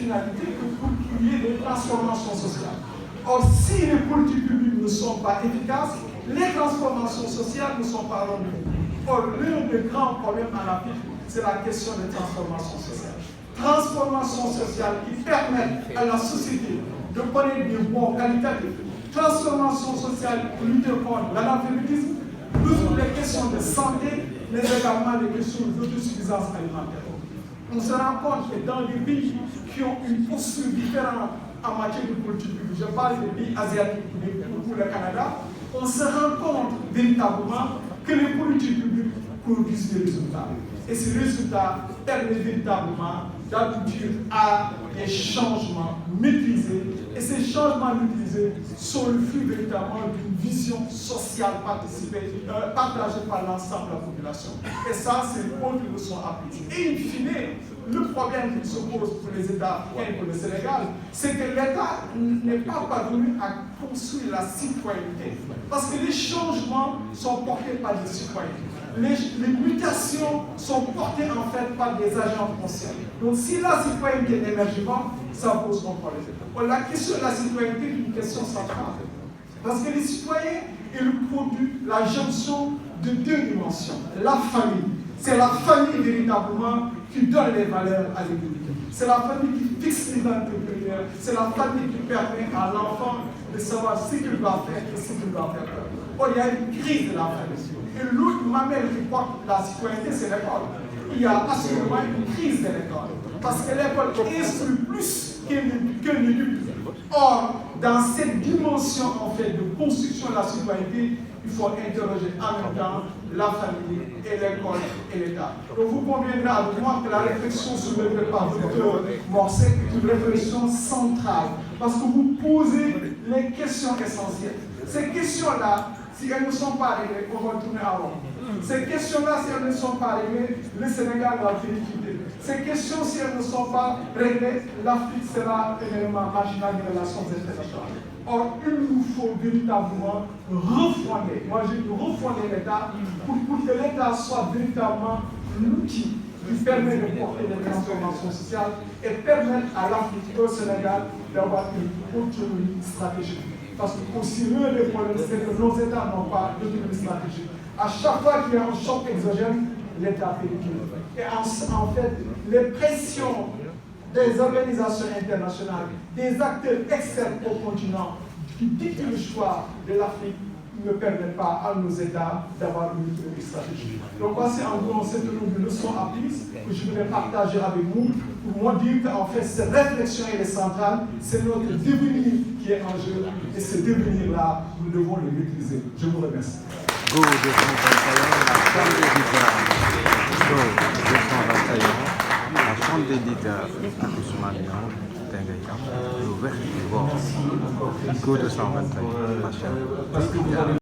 finalité que pour qu'il y ait des transformations sociales. Or, si les politiques publiques ne sont pas efficaces, les transformations sociales ne sont pas rendues. Or, l'un des grands problèmes en Afrique, c'est la question des transformations sociales. Transformations sociales qui permettent à la société de connaître des bons qualitatifs, transformations sociales pour lutter contre l'analphabétisme, résoudre les questions de santé, mais également les questions d'autosuffisance alimentaire. On se rend compte que dans des pays qui ont une posture différente en matière de politique publique, je parle des pays asiatiques ou le Canada, on se rend compte véritablement que les politiques publiques produisent des résultats. Et ces résultats permettent véritablement d'aboutir à des changements maîtrisés. Et ces changements maîtrisés sont le fruit véritablement d'une vision sociale partagée par l'ensemble de la population. Et ça, c'est une autre leçon apprise. Et in fine, le problème qui se pose pour les États africains et pour le Sénégal, c'est que l'État n'est pas parvenu à construire la citoyenneté. Parce que les changements sont portés par les citoyens. Les mutations sont portées en fait par des agents conscients. Donc si la citoyenneté n'émerge pas, ça pose un problème. La question de la citoyenneté est une question centrale. Parce que les citoyens est le produit, la jonction de deux dimensions. La famille. C'est la famille véritablement qui donne les valeurs à l'économie. C'est la famille qui fixe l'identité première. C'est la famille qui permet à l'enfant de savoir ce qu'il doit faire et ce qu'il doit faire. Or, il y a une crise de la famille. Et l'autre mamelle qui porte la citoyenneté, c'est l'école. Il y a absolument une crise de l'école. Parce que l'école instruit plus qu'un éduque. Or, dans cette dimension en fait, de construction de la citoyenneté, il faut interroger en même temps la famille et l'école et l'État. Donc vous conviendrez avec moi que la réflexion soulevée par Dr Morset est une réflexion centrale. Parce que vous posez les questions essentielles. Ces questions-là, si elles ne sont pas réglées, on va tourner à Rome. Ces questions-là, si elles ne sont pas réglées, le Sénégal va féliciter. Ces questions, si elles ne sont pas réglées, l'Afrique sera un élément marginal des relations internationales. Or, il nous faut véritablement refonder, moi j'ai dit refonder l'État pour que l'État soit véritablement l'outil qui permet de porter les transformations sociales et permettre à l'Afrique et au Sénégal d'avoir une autonomie stratégique. Parce que aussi l'un des problèmes, c'est que nos États n'ont pas d'autonomie stratégique. À chaque fois qu'il y a un choc exogène, l'État fait du tout. Et en fait, les pressions des organisations internationales, des acteurs externes au continent qui dictent le choix de l'Afrique ne permettent pas à nos États d'avoir une autonomie stratégique. Donc voici en gros un certain nombre de leçons apprises que je voulais partager avec vous pour moi dire qu'en fait cette réflexion est centrale, c'est notre devenir qui est en jeu et ce devenir-là, nous devons le maîtriser. Je vous remercie. La chambre des leaders l'ouverture, go 221,